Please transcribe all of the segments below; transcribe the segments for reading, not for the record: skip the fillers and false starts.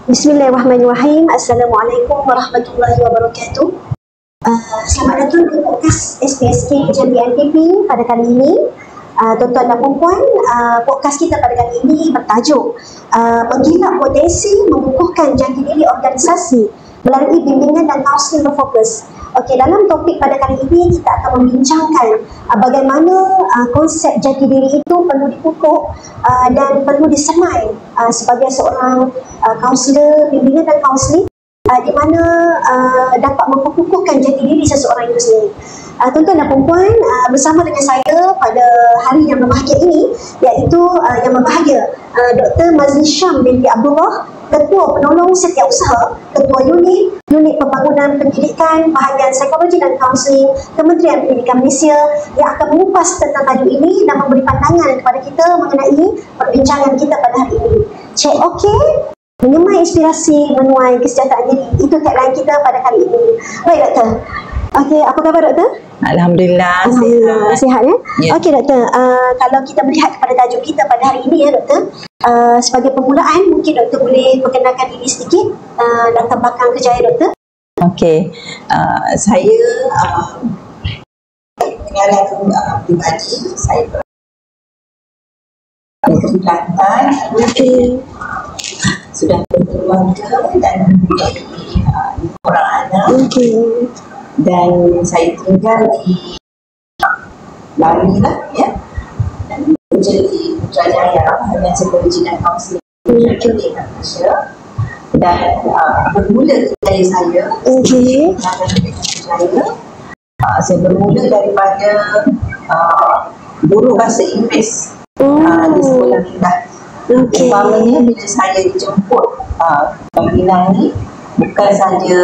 Bismillahirrahmanirrahim. Assalamualaikum warahmatullahi wabarakatuh. Selamat datang ke podcast SPSK Jambi NPP pada kali ini. Tuan-tuan dan puan-puan, podcast kita pada kali ini bertajuk menggilap potensi mengukuhkan jati diri organisasi melalui bimbingan dan kaunseling berfokus. Okey, dalam topik pada kali ini kita akan membincangkan bagaimana konsep jati diri itu perlu dipupuk dan perlu disemai sebagai seorang kaunselor bimbingan dan kaunseling di mana dapat memperkukuhkan jati diri seseorang itu sendiri. Tuan-tuan dan puan-puan, bersama dengan saya pada hari yang berbahagia ini, iaitu yang berbahagia Dr. Mazli Syam binti Abdullah, Ketua Penolong Setiausaha, Ketua Unit Pembangunan Pendidikan, Bahagian Psikologi dan Kaunseling, Kementerian Pendidikan Malaysia, yang akan mengupas tentang tajuk ini dan memberi pandangan kepada kita mengenai perbincangan kita pada hari ini. Cek okey? Menyemai inspirasi, menuai kesejahteraan diri. Itu tagline kita pada kali ini. Baik, Doktor. Okey, apa khabar, Doktor? Alhamdulillah, sihat ya? Yeah. Okey, Doktor. Kalau kita melihat kepada tajuk kita pada hari ini ya, Doktor, sebagai permulaan, mungkin Doktor boleh perkenalkan diri sedikit, latar belakang kerjaya Doktor. Okey, saya pengenalan pribadi, saya di Kelantan. Sudah berkeluarga dan mempunyai 5 orang anak. Dan saya tinggal di Bali lah, ya. Dan kerja di Putrajaya, Bahagian Psikologi dan Kaunseling di Malaysia. Dan bermula kerjaya saya saya bermula daripada guru bahasa Inggeris di sekolah rendah. Umpamanya bila saya dijemput ke Pinang ni, bukan saja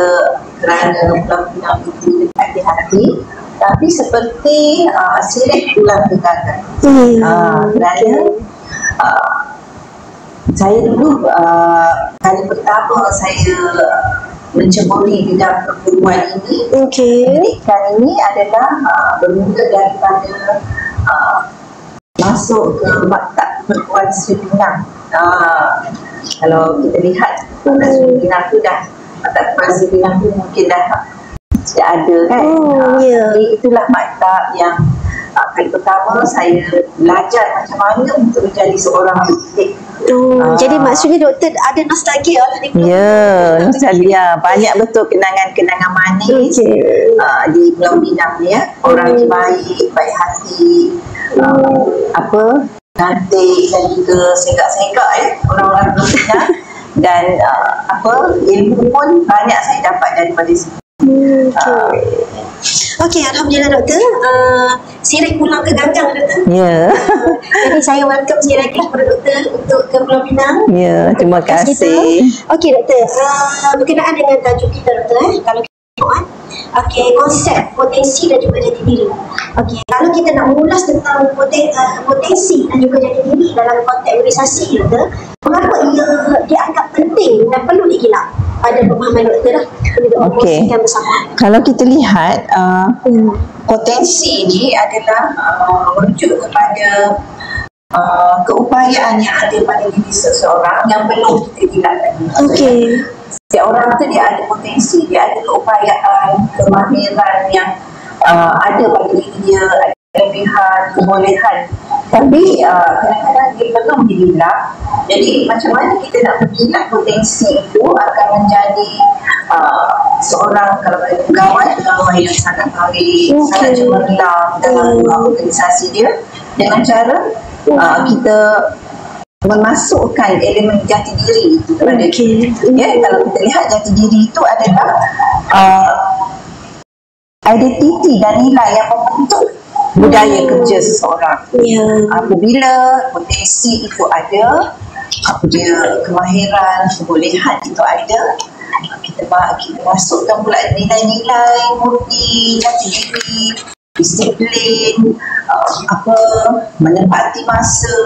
kerana Pulau Pinang itu dekat di hati, tapi seperti sirih pulang ke gagal. Kerana saya dulu kali pertama saya menceburi bidang perguruan ini. Pendidikan ini adalah bermula daripada masuk ke Maktab Perguruan Seri Pinang. Kalau kita lihat Maktab Seri Pinang tu dah, Maktab Perguruan Seri Pinang tu mungkin dah tidak ada kan. Jadi itulah maktab yang kali pertama saya belajar macam mana untuk menjadi seorang pendidik. Jadi maksudnya Doktor ada nostalgia lah di Pulau. Ya, nostalgia. Banyak betul kenangan-kenangan manis di Pulau Pinang ni, ya. Orang baik, baik hati, cantik dan juga segak-segak, ya, orang-orang Pulau Pinang. Dan ilmu pun banyak saya dapat daripada sini. Okey, Alhamdulillah Doktor. Sirih pulang ke Ganggang, Doktor. Ya. Jadi saya welcome sekali lagi kepada Doktor untuk ke Pulau Pinang. Ya, terima kasih. Okey, Doktor. Berkenaan dengan tajuk kita, Doktor. Kalau kita konsep potensi dan juga jati diri. Okey, kalau kita nak mengulas tentang potensi dan juga jati diri dalam konteks organisasi, Doktor, mengapa ia dianggap penting dan perlu digilap? Ada pemahaman Doktor dah. Okey. Kalau kita lihat potensi ini adalah merujuk kepada keupayaan yang ada pada diri seseorang yang perlu kita gilapkan. Setiap orang tu dia ada potensi, dia ada keupayaan, kemahiran yang ada pada diri dia, ada kelebihan, kebolehan. Tapi kadang-kadang dia perlu digilap. Jadi macam mana kita nak menggilap potensi itu akan menjadi seorang, kalau pegawai yang sangat baik, sangat cemerlang dalam organisasi dia, dengan cara kita memasukkan elemen jati diri itu kepada ya. Kalau kita lihat jati diri itu adalah identiti dan nilai yang membentuk budaya kerja seseorang. Apabila potensi itu ada, apabila kemahiran, kebolehan itu ada, kita masukkan pula nilai-nilai murni, jati diri, disiplin, menempati masa,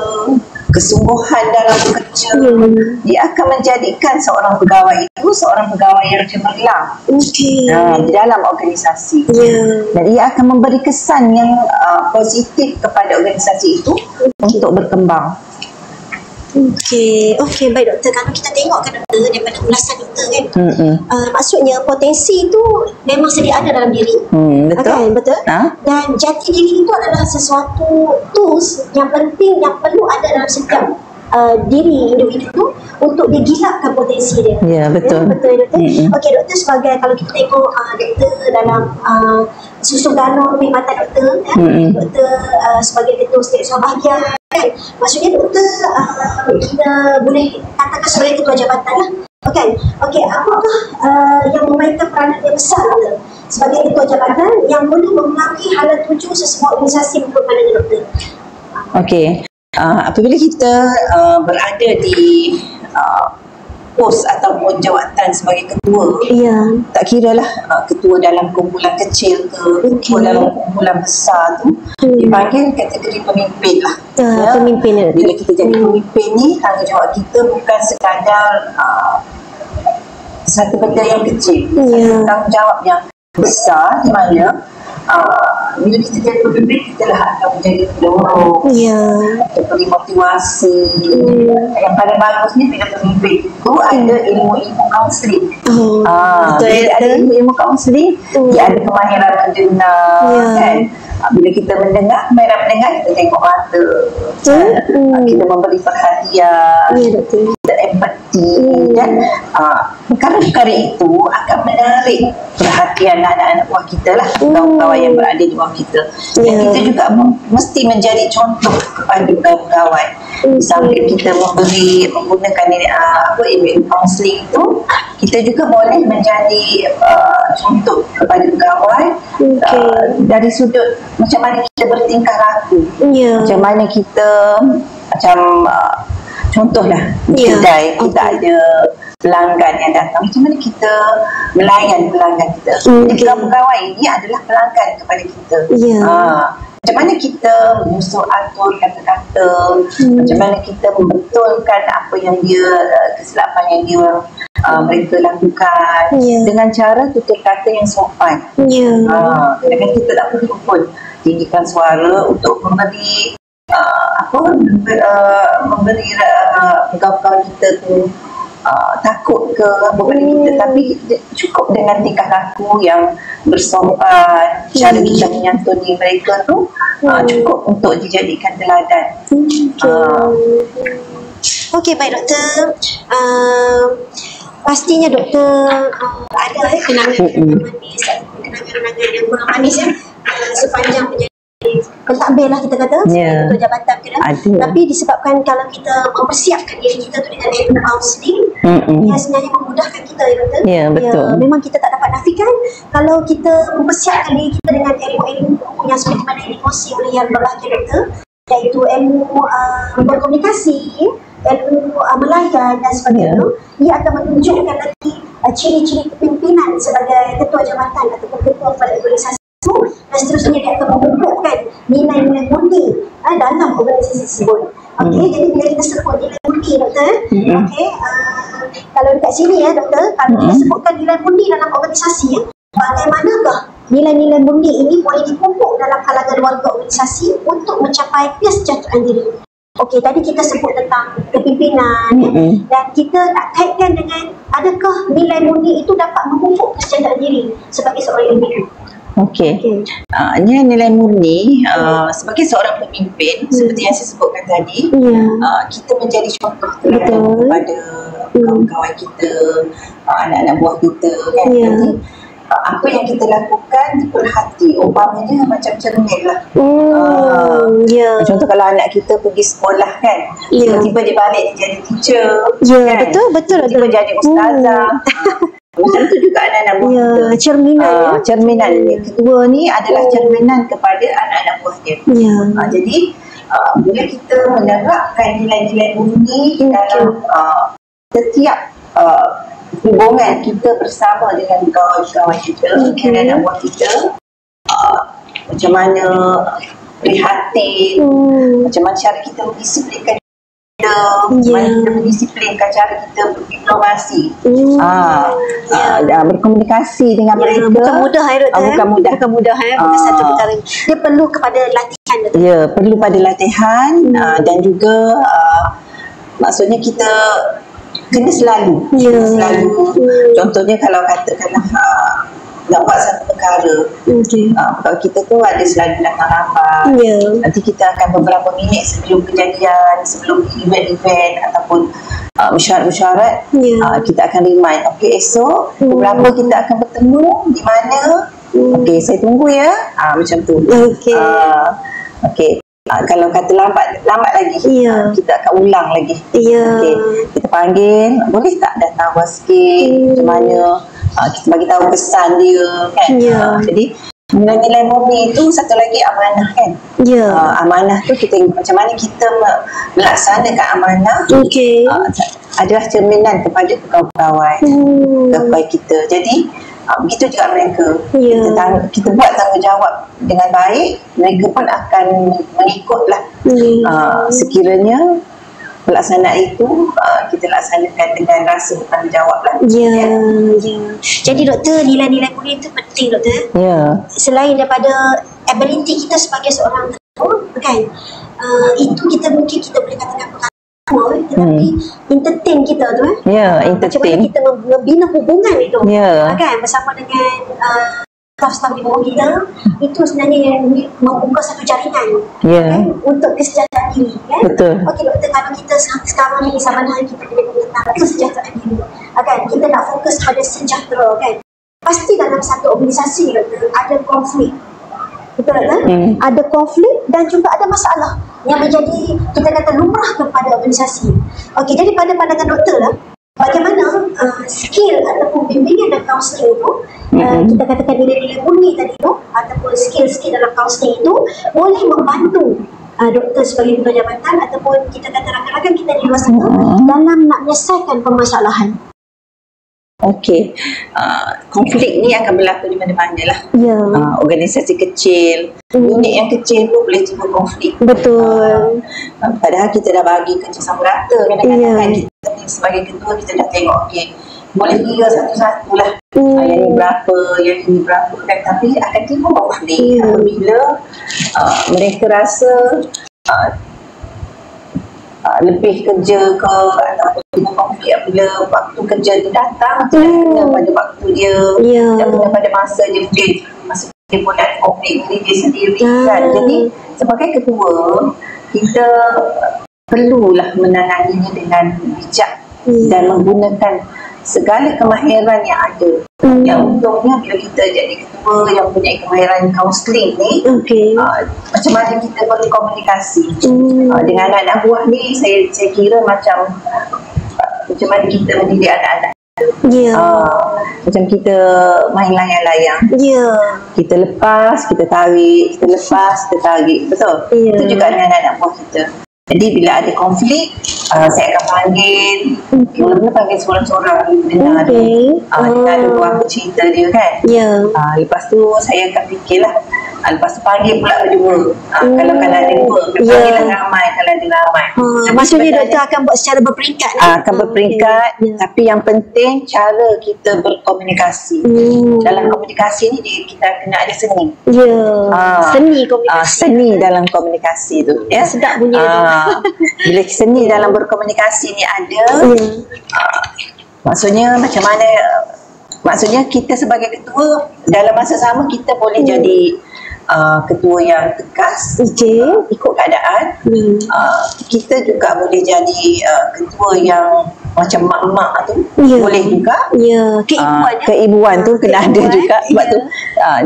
kesungguhan dalam bekerja. Dia akan menjadikan seorang pegawai itu seorang pegawai yang cemerlang di dalam organisasi. Dan ia akan memberi kesan yang positif kepada organisasi itu untuk berkembang. Okey, baik doktor. Kalau kita tengok kan doktor, daripada ulasan doktor kan, maksudnya potensi itu memang sedia ada dalam diri. Betul. Kan? Betul. Dan jati diri itu adalah sesuatu tools yang penting yang perlu ada dalam setiap diri individu itu untuk digilapkan potensi dia. Ya, betul. Betul doktor. Okey doktor, sebagai kalau kita tengok doktor dalam susun galon perkhidmatan doktor, doktor sebagai ketua setiausaha bahagian kan, maksudnya doktor kita boleh katakan sebagai ketua jabatan lah. Okey, apakah yang memainkan peranan yang besar doktor sebagai ketua jabatan yang boleh mempengaruhi hala tuju sesebuah organisasi menurut pandangan doktor? Okey. Apabila kita berada di pos ataupun jawatan sebagai ketua, tak kira lah ketua dalam kumpulan kecil ke ketua dalam kumpulan besar tu, dipanggil kategori pemimpin lah. Pemimpin. Bila kita jadi pemimpin ni, tanggungjawab kita bukan sekadar satu benda yang kecil, satu tanggungjawab yang besar, di mana bila kita jadi pemimpin, kita lah akan menjadi pendorong, kita beri motivasi. Yang paling bagus ni bila pemimpin tu ada ilmu-ilmu kaunseling. Bila ada ilmu kaunseling, dia ada kemahiran mendengar kan. Bila kita mendengar, kemahiran mendengar, kita tengok mata, kita memberi perhatian, kita empati, dan perkara-perkara itu akan menarik perhatian anak-anak buah kita lah, kawan-kawan yang berada di bawah kita. Dan kita juga mesti menjadi contoh kepada kawan-kawan. Sambil kita menggunakan ilmu counseling itu, kita juga boleh menjadi contoh kepada kawan dari sudut macam mana kita bertingkah laku, macam mana kita contohlah di kedai kita ada pelanggan yang datang, macam mana kita melayan pelanggan kita. Jadi kawan-kawan ini adalah pelanggan kepada kita. Macam mana kita menyusun atur kata-kata, macam mana kita membetulkan apa yang dia, kesilapan yang dia mereka lakukan dengan cara tutur kata yang sopan. Dengan kita tak perlu pun tinggikan suara untuk memberi memberi kawan-kawan kita tu takut ke apa pada kita, tapi cukup dengan tingkah laku yang bersopan, cara kita menyantuni mereka tu cukup untuk dijadikan teladan. Okey, baik doktor. Pastinya doktor ada kenangan-kenangan manis, kenangan-kenangan yang kurang manis sepanjang pentadbir lah kita kata, untuk jabatan kita. Tapi disebabkan kalau kita mempersiapkan diri kita tu dengan ilmu counseling, yang sebenarnya memudahkan kita doktor. Betul. Memang kita tak dapat nafikan kalau kita mempersiapkan diri kita dengan ilmu-ilmu yang seperti mana yang dikongsi oleh yang berbahagia doktor, iaitu ilmu berkomunikasi, ilmu melayan dan sebagainya. Ia akan menunjukkan lagi ciri-ciri kepimpinan sebagai ketua jabatan ataupun ketua kepala organisasi, dan seterusnya dia akan memupukkan nilai-nilai murni dalam organisasi tersebut. Jadi bila kita sebut nilai murni doktor, kalau dekat sini doktor, kalau kita sebutkan nilai murni dalam organisasi, bagaimanakah nilai-nilai murni ini boleh dipupuk dalam kalangan warga organisasi untuk mencapai kesejahteraan diri. Tadi kita sebut tentang kepimpinan, dan kita nak kaitkan dengan adakah nilai murni itu dapat memupuk kesejahteraan diri sebagai seorang individu. Nilai murni sebagai seorang pemimpin, seperti yang saya sebutkan tadi, kita menjadi contoh kepada kawan-kawan kita, anak-anak buah kita kan. Apa yang kita lakukan diperhati, umpamanya macam cermin lah. Contoh kalau anak kita pergi sekolah kan, tiba-tiba dia balik dia jadi teacher kan? Betul. Tiba-tiba jadi ustazah. Macam tu juga anak-anak buah kita. Cerminan kedua ni adalah cerminan kepada anak-anak buah dia. Jadi bila kita menerapkan nilai-nilai murni dalam setiap hubungan kita bersama dengan kawan-kawan kita, anak-anak buah kita, macam mana prihatin, macam mana cara kita mendisiplinkan mana kita mendisiplinkan cara kita berdiplomasi, berkomunikasi dengan mereka. Bukan mudah bukan mudah. Bukan satu perkara. Dia perlu kepada latihan. Perlu pada latihan dan juga maksudnya kita kena selalu. Contohnya kalau katakanlah nak buat satu perkara, kalau kita tu ada selalu datang lambat, nanti kita akan beberapa minit sebelum kejadian, sebelum event-event ataupun mesyuarat-mesyuarat, kita akan remind, okey esok beberapa kita akan bertemu di mana, okey saya tunggu ya, macam tu. Okey. Kalau kata lambat lagi, kita akan ulang lagi. Okay. Kita panggil, boleh tak datang awal sikit, macam mana, kita bagi tahu pesan dia kan. Jadi nilai-nilai murni itu satu lagi amanah kan. Amanah tu kita macam mana kita melaksanakan amanah, adalah cerminan kepada pegawai kita. Jadi begitu juga mereka. Kita buat tanggungjawab dengan baik, mereka pun akan mengikutlah. Sekiranya pelaksanaan itu kita laksanakan dengan rasa bertanggungjawab lah. Jadi doktor, nilai-nilai murni itu penting doktor. Selain daripada ability kita sebagai seorang guru kan, itu kita mungkin kita boleh katakan tetapi entertain kita tu macam mana kita membina hubungan itu kan bersama dengan staff-staff di bawah kita, itu sebenarnya yang membuka satu jaringan kan, untuk kesejahteraan diri kan. Okey doktor, kalau kita sekarang ni sama ada kita boleh tentang kesejahteraan diri kan, kita nak fokus pada sejahtera kan, pasti dalam satu organisasi doktor ada konflik. Betul tak? Ada konflik dan juga ada masalah yang menjadi, kita kata, lumrah kepada organisasi. Okey, jadi pada pandangan doktor lah, bagaimana skill ataupun bimbingan dan kaunseling itu, kita katakan nilai-nilai murni tadi tu, ataupun skill-skill dalam kaunseling itu boleh membantu doktor sebagai ketua jabatan ataupun kita kata rakan-rakan kita di luar sana dalam nak menyelesaikan permasalahan. Okey, konflik ni akan berlaku di mana-mana lah. Organisasi kecil, unit yang kecil pun boleh timbul konflik. Padahal kita dah bagi kerja sama rata kadang-kadang kita sebagai ketua kita dah tengok, okey, boleh kira satu-satu lah, yang ni berapa, yang ni berapa kan, tapi akan timbul konflik apabila mereka rasa lebih kerja ke ataupun timbul konflik apabila waktu kerja dia datang tidak kena pada waktu dia, tidak kena pada masa dia, masa dia pun ada konflik diri dia sendiri kan. Jadi sebagai ketua kita perlulah menanganinya dengan bijak dan menggunakan segala kemahiran yang ada. Yang untungnya bila kita jadi ketua yang punya kemahiran kaunseling ni, macam mana kita berkomunikasi dengan anak-anak buah ni, saya kira macam mana kita mendidik anak-anak. Macam kita main layang-layang, kita lepas, kita tarik, kita lepas, kita tarik, betul? Itu juga dengan anak-anak buah kita. Jadi bila ada konflik, saya akan panggil, mula-mula panggil seorang-seorang dengar dulu apa cerita dia kan. Lepas tu saya akan fikirlah, lepas tu panggil pula berdua. Kalau ada dua, panggil lah ramai kalau ada ramai. Maksudnya doktor akan buat secara berperingkat. Akan berperingkat, tapi yang penting cara kita berkomunikasi. Dalam komunikasi ni kita kena ada seni. Seni komunikasi. Seni dalam komunikasi tu. Sedap bunyi. Bila seni dalam berkomunikasi ni ada, maksudnya macam mana, maksudnya kita sebagai ketua dalam masa sama kita boleh jadi ketua yang tegas, ikut keadaan. Kita juga boleh jadi ketua yang macam mak-mak tu, boleh juga. Keibuan tu kena ada juga sebab tu.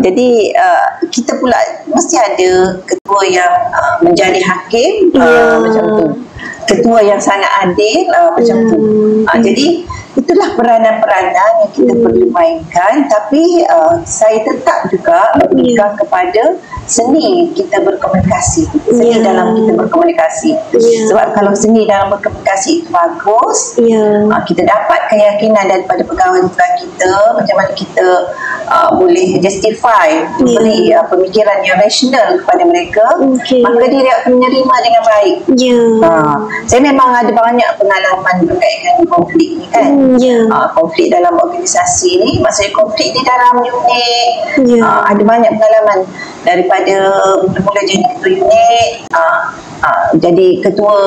Jadi kita pula mesti ada ketua yang menjadi hakim, macam tu. Ketua yang sangat adil, macam tu. Jadi itulah peranan-peranan yang kita perlu mainkan, tapi saya tetap juga berikan kepada seni kita berkomunikasi, seni dalam kita berkomunikasi. Sebab kalau seni dalam berkomunikasi itu bagus, kita dapat keyakinan daripada pegawai kita, macam mana kita boleh justify, beri pemikiran yang rasional kepada mereka, maka dia akan menerima dengan baik. Saya memang ada banyak pengalaman berkaitan dengan konflik ni kan. Konflik dalam organisasi ni, maksudnya konflik di dalam unit, ada banyak pengalaman daripada mula jadi ketua unit, jadi ketua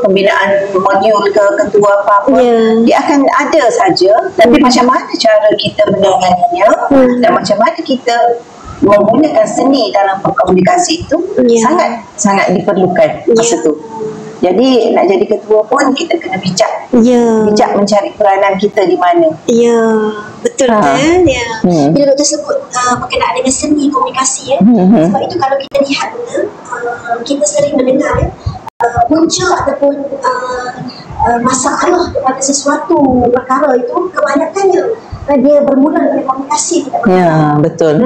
pembinaan modul ke ketua apa-apa, dia akan ada saja, tapi macam mana cara kita menanganinya dan macam mana kita menggunakan seni dalam berkomunikasi itu sangat diperlukan masa tu. Jadi nak jadi ketua pun kita kena bijak, bijak mencari peranan kita di mana. Betul kan? Bila doktor sebut berkenaan dengan seni komunikasi sebab itu kalau kita lihat kita sering mendengar punca ataupun masalah kepada sesuatu perkara itu kebanyakannya dia bermula dari komunikasi. Betul.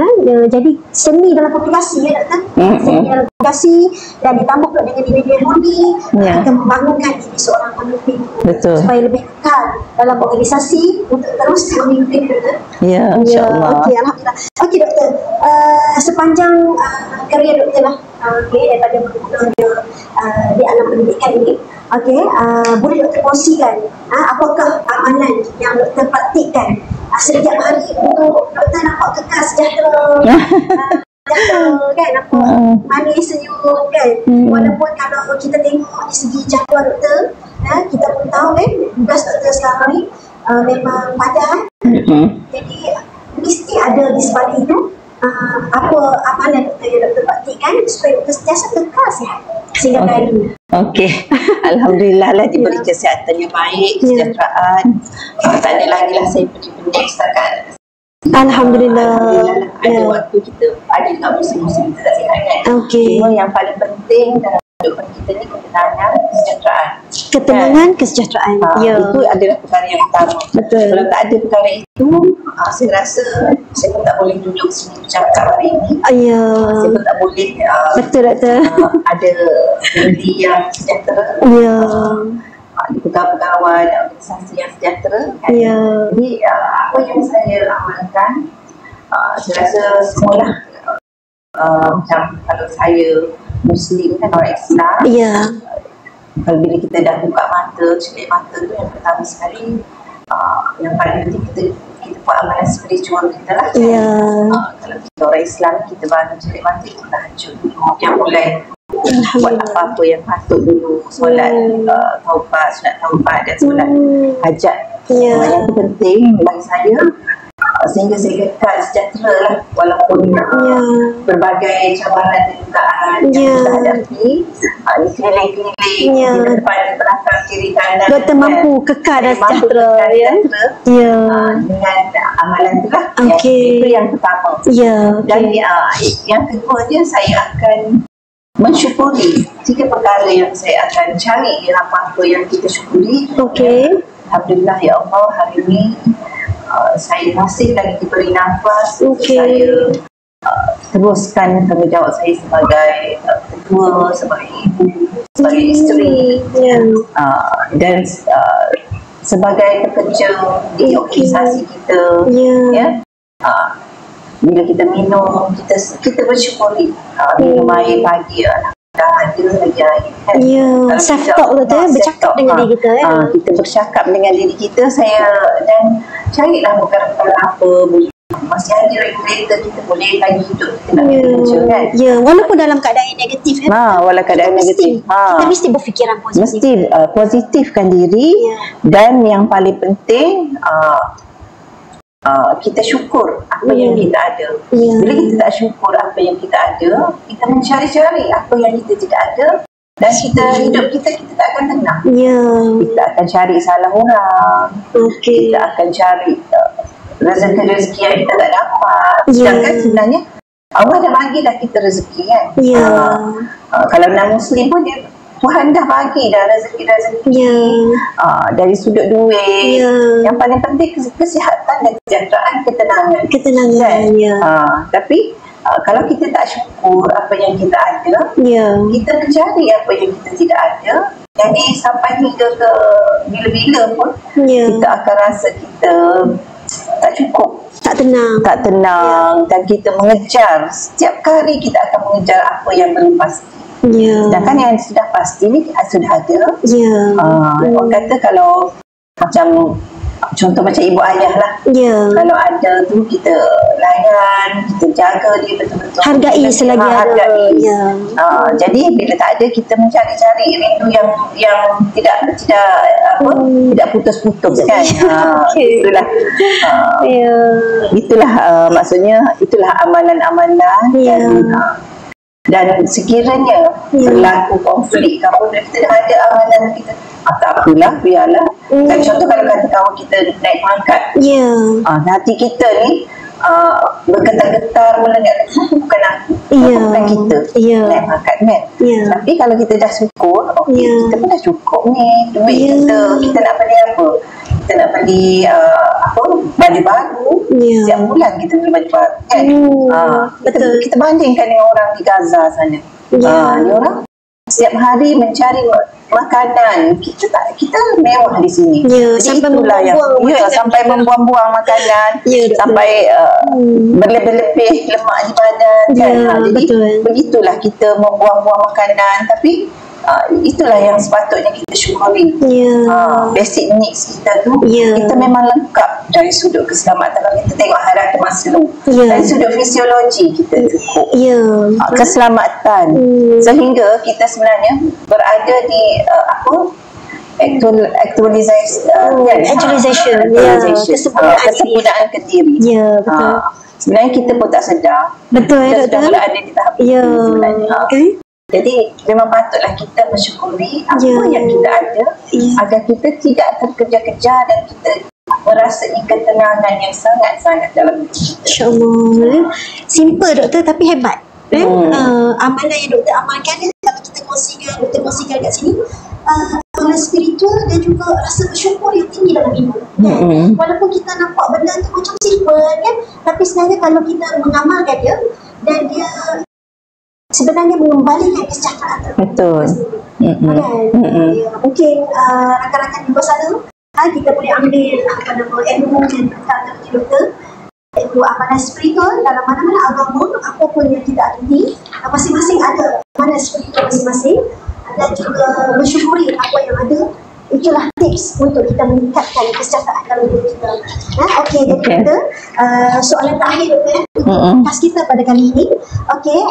Jadi seni dalam komunikasi doktor. Seni dalam komunikasi dan ditambah pula dengan nilai-nilai budi kita membangunkan diri seorang pemimpin supaya lebih kekal dalam organisasi untuk terus memimpin doktor. InsyaAllah. Okey, alhamdulillah. Okey doktor, sepanjang kerjaya doktor lah, daripada bermula di alam pendidikan ini, boleh doktor kongsikan apakah amalan yang doktor praktikkan setiap hari untuk doktor nampak kekal sejahtera, kan, nampak manis senyum kan. Walaupun kalau kita tengok dari segi jadual doktor, kita pun tahu kan tugas doktor sekarang ni memang padat. Jadi mesti ada di sebalik itu apa amalan doktor yang doktor praktikkan supaya doktor sentiasa kekal sihat sehingga hari. Alhamdulillah lah diberi kesihatan yang baik, kesejahteraan. Tak ada lagi lah saya pergi pening setakat. Alhamdulillah. Ada waktu kita ada juga musim-musim kita tak sihat kan. Cuma yang paling penting dalam kehidupan kita ni ketenangan, kesejahteraan. Ketenangan, kesejahteraan. Itu adalah perkara yang utama. Kalau tak ada perkara itu, saya rasa saya pun tak boleh duduk sini bercakap hari ini. Saya pun tak boleh ada diri yang sejahtera. Di pegawai-pegawai dan organisasi yang sejahtera kan? Jadi apa yang saya amalkan, saya rasa semualah macam kalau saya Muslim kan, orang Islam, kalau bila kita dah buka mata, celik mata tu yang pertama sekali, yang paling penting kita buat amalan spiritual kita lah kan? Kalau kita orang Islam, kita bangun celik mata, kita tahajud dulu, yang mulai buat apa-apa yang patut dulu, solat taubat, sunat taubat dan solat hajat. Yang penting bagi saya sehingga saya kekal sejahtera lah walaupun berbagai cabaran dan dugaan yang kita hadapi di keliling-keliling di depan belakang kiri kanan, doktor mampu kekal dan sejahtera dengan amalan tu lah. Itu yang pertama. Dan yang kedua dia, saya akan mensyukuri 3 perkara yang saya akan cari apa-apa yang kita syukuri. Alhamdulillah ya Allah, hari ini saya masih lagi diberi nafas untuk saya teruskan tanggungjawab saya sebagai ketua, sebagai ibu, sebagai isteri, dan sebagai pekerja di organisasi kita. Bila kita minum, kita bersyukuri minum air pagi, dah ada lagi air kan. Self-talk tu bercakap dengan diri kita kita bercakap dengan diri kita, dan carilah perkara-perkara apa masih ada regulator kita boleh lagi hidup kita nak kerja kan. Walaupun dalam keadaan yang negatif walaupun keadaan negatif kita mesti berfikiran positif, mesti positifkan diri. Dan yang paling penting kita syukur apa yang kita ada. Bila kita tak syukur apa yang kita ada, kita mencari-cari apa yang kita tidak ada, dan hidup kita tak akan tenang. Kita akan cari salah orang, kita akan cari rezeki yang kita tak dapat. Sedangkan sebenarnya Allah dah bagi dah kita rezeki kan. Kalau non-Muslim pun Tuhan dah bagi dah rezeki dari sudut duit. Yang paling penting kesihatan dan kesejahteraan, ketenangan. Tapi kalau kita tak syukur apa yang kita ada, kita mencari apa yang kita tidak ada, jadi sampai hingga ke bila-bila pun kita akan rasa kita tak cukup, tak tenang. Tak tenang, dan kita mengejar. Setiap kali kita akan mengejar apa yang belum pasti. Sedangkan yang sudah pasti ni sudah ada. Orang kata kalau macam contoh macam ibu ayah lah, kalau ada tu kita layan, kita jaga dia betul-betul, hargai selagi ada. Jadi bila tak ada, kita mencari-cari rindu yang tidak putus-putus kan. Itulah itulah maksudnya itulah amalan-amalan. Dan sekiranya berlaku konflik kamu, kita dah ada amalan kita, tak apalah, biarlah. Dan contoh kalau kata kawan kita naik pangkat, hati kita ni bergetar-getar mula bukan aku, bukan kita naik pangkat kan. Tapi kalau kita dah syukur, kita pun dah cukup ni duit kita nak beli apa? Kita nak beli baju baru, setiap bulan kita beli baju baru kan. Kita bandingkan dengan orang di Gaza sana. Ni orang setiap hari mencari makanan, kita mewah di sini. Sampai itulah sampai membuang-buang makanan, sampai berlebih-lebih lemak di badan kan. Jadi begitulah kita membuang-buang makanan, tapi itulah yang sepatutnya kita syukuri. Basic needs kita tu kita memang lengkap dari sudut keselamatan. Kalau kita tengok hierarki Maslow, dari sudut fisiologi kita cukup, keselamatan, sehingga kita sebenarnya berada di kesempurnaan ke diri. Sebenarnya kita pun tak sedar kita sudah berada di tahap itu sebenarnya. Jadi memang patutlah kita bersyukuri apa yang kita ada, agar kita tidak terkejar-kejar dan kita merasai ketenangan yang sangat-sangat dalam hidup kita. InsyaAllah. Simple doktor tapi hebat. Amalan yang doktor amalkan, kalau kita doktor kongsikan kat sini, amalan spiritual dan juga rasa bersyukur yang tinggi dalam hidup. Walaupun kita nampak benda tu macam simple kan, tapi sebenarnya kalau kita mengamalkan dia, dan dia sebenarnya mengembalikan kesejahteraan. Betul. Mungkin rakan-rakan di luar sana, kita boleh ambil ilmu yang tentang doktor, iaitu amalan spiritual dalam mana-mana agama, apapun yang kita adili, masing-masing ada amalan spiritual masing-masing, dan juga bersyukuri apa yang ada. Itulah tips untuk kita meningkatkan kesejahteraan dalam hidup kita. Okey, jadi kita soalan terakhir doktor, pas kita pada kali ini. Okey,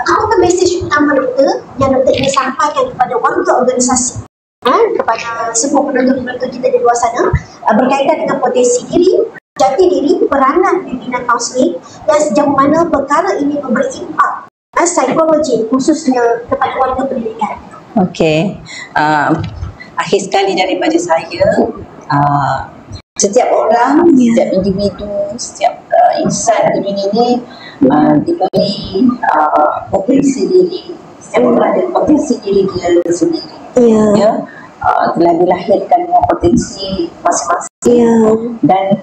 apakah mesej utama doktor yang doktor ingin sampaikan kepada warga organisasi, kepada semua penonton-penonton kita di luar sana, berkaitan dengan potensi diri, jati diri, peranan pimpinan kaunseling, dan sejauh mana perkara ini memberi impak psikologi khususnya kepada warga pendidikan. Okey, akhir sekali daripada saya, setiap orang, setiap individu, setiap insan di dunia ini diberi potensi diri. Setiap orang ada potensi diri dia sendiri. Telah dilahirkan dengan potensi masing-masing. Dan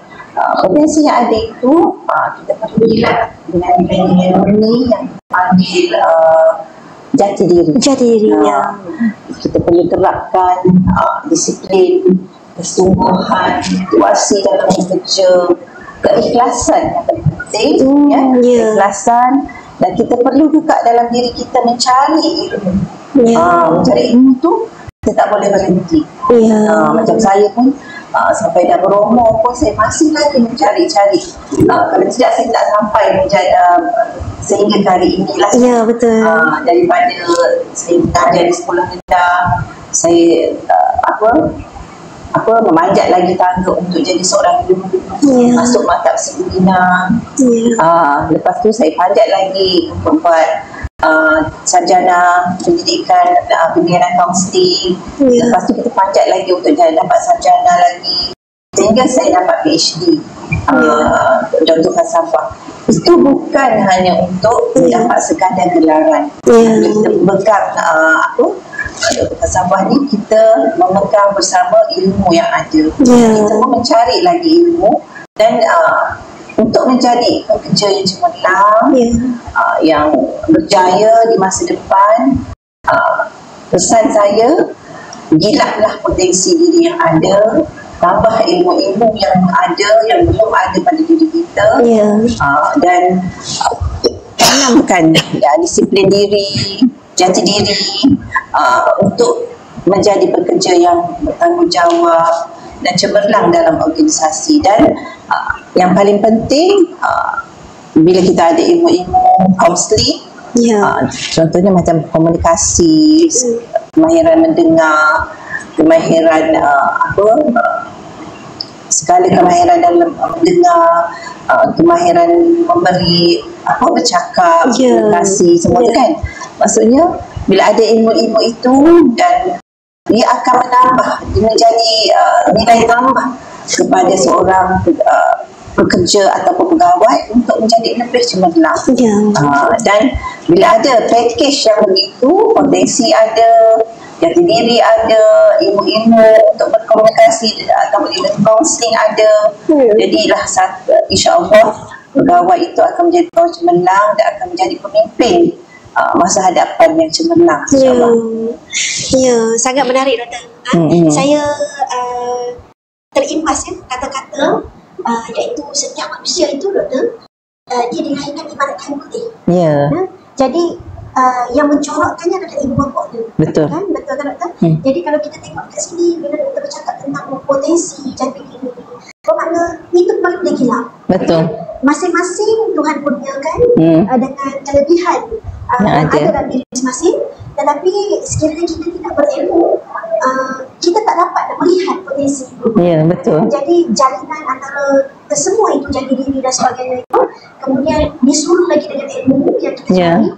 potensi yang ada itu kita perlu lihat dengan nilai-nilai murni yang dipanggil jati diri. Kita perlu terapkan disiplin, kesungguhan, situasi dalam bekerja, keikhlasan yang paling penting, keikhlasan. Dan kita perlu juga dalam diri kita mencari ilmu. Mencari ilmu tu kita tak boleh berhenti. Macam saya pun sampai dah berumur pun saya masih lagi mencari-cari. Kalau tidak saya tak sampai sehingga hari inilah. Betul. Daripada saya mengajar di sekolah rendah, saya memanjat lagi tangga untuk jadi seorang guru, masuk maktab Sidina. Lepas tu saya panjat lagi untuk buat sarjana pendidikan, pendidikan kaunseling. Lepas tu kita panjat lagi untuk dapat sarjana lagi, sehingga saya dapat PhD contoh falsafah. Itu bukan hanya untuk dapat sekadar gelaran. Kita pegang doktor falsafah ni, kita memegang bersama ilmu yang ada. Kita pun mencari lagi ilmu, dan untuk menjadi pekerja yang cemerlang, yang berjaya di masa depan, pesan saya, gilahlah potensi diri yang ada, tambah ilmu-ilmu yang ada, yang belum ada pada diri kita, Dan tanamkan disiplin diri, jati diri untuk menjadi pekerja yang bertanggungjawab dan cemerlang dalam organisasi. Dan yang paling penting, bila kita ada ilmu-ilmu kaunseling, contohnya macam komunikasi, kemahiran mendengar, kemahiran segala kemahiran dalam mendengar, kemahiran memberi, bercakap, komunikasi, semua tu kan. Maksudnya bila ada ilmu-ilmu itu, dan ia akan menambah, menjadi nilai tambah kepada seorang pekerja ataupun pegawai untuk menjadi lebih cemerlang. Dan bila ada package yang begitu, potensi ada, jati diri ada, ilmu-ilmu untuk berkomunikasi atau ilmu counseling ada, jadilah insya-Allah pegawai itu akan menjadi pegawai cemerlang dan akan menjadi pemimpin masa hadapan yang cemerlang, insya-Allah. Sangat menarik, Doktor. Saya terimpas kata-kata iaitu setiap manusia itu, Doktor, dia dilahirkan ibarat kain putih. Jadi yang mencorakkannya adalah ibu bapa dia. Betul. Kan? Betul kan, Doktor? Jadi kalau kita tengok kat sini, bila Doktor bercakap tentang potensi jati diri, bermakna itu paling dia gila. Betul. Masing-masing Tuhan kurniakan dengan kelebihan ada dalam diri masing-masing, tetapi sekiranya kita tidak berilmu, kita tak dapat melihat potensi itu. Betul. Jadi jalinan antara kesemua itu, jati diri dan sebagainya itu, kemudian disuruh lagi dengan ilmu yang kita cari.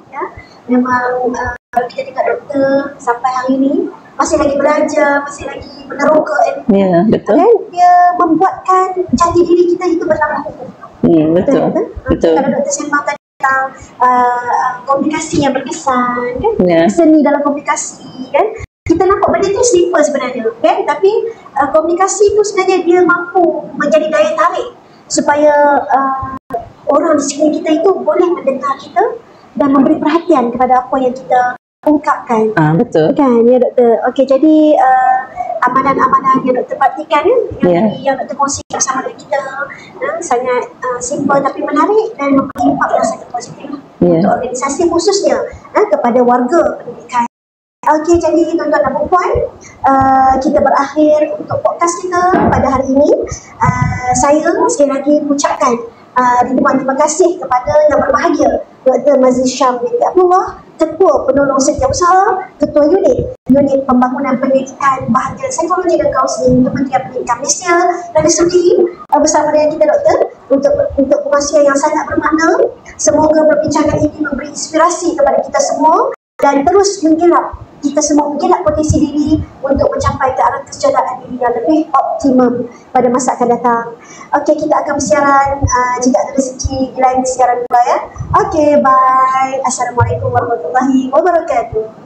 Memang kalau kita tengok Doktor sampai hari ini masih lagi belajar, masih lagi meneroka ilmu. Betul. Dan dia membuatkan jati diri kita itu bertambah kukuh. Betul. Kalau Doktor sembang tadi tentang komunikasi yang berkesan, kan? Seni dalam komunikasi, kan? Kita nampak benda itu simple sebenarnya, kan? Tapi komunikasi itu sebenarnya dia mampu menjadi daya tarik supaya orang di sekeliling kita itu boleh mendengar kita dan memberi perhatian kepada apa yang kita ungkapkan. Betul. Kan, ya Doktor. Okey, jadi amalan-amalan yang Doktor praktikan yang Doktor kongsikan bersama dengan kita sangat simple tapi menarik dan memberi impak yang sangat positif untuk organisasi, khususnya kepada warga pendidikan. Okey, jadi tuan-tuan dan puan, kita berakhir untuk podcast kita pada hari ini. Saya sekali lagi mengucapkan ribuan terima kasih kepada yang berbahagia Dr. Mazli Syam binti Abdullah, Ketua Penolong Setiausaha, Ketua Unit Pembangunan Pendidikan, Bahagian Psikologi dan Kaunseling Kementerian Pendidikan Malaysia, dan sudi bersama dengan kita, Doktor, untuk perkongsian yang sangat bermakna. Semoga perbincangan ini memberi inspirasi kepada kita semua dan terus kita semua menggelak potensi diri untuk mencapai ke arah kesejahteraan diri yang lebih optimum pada masa akan datang. Okey, kita akan bersiaran jika ada rezeki di lain siaran pula, ya. Okey, bye. Assalamualaikum warahmatullahi wabarakatuh.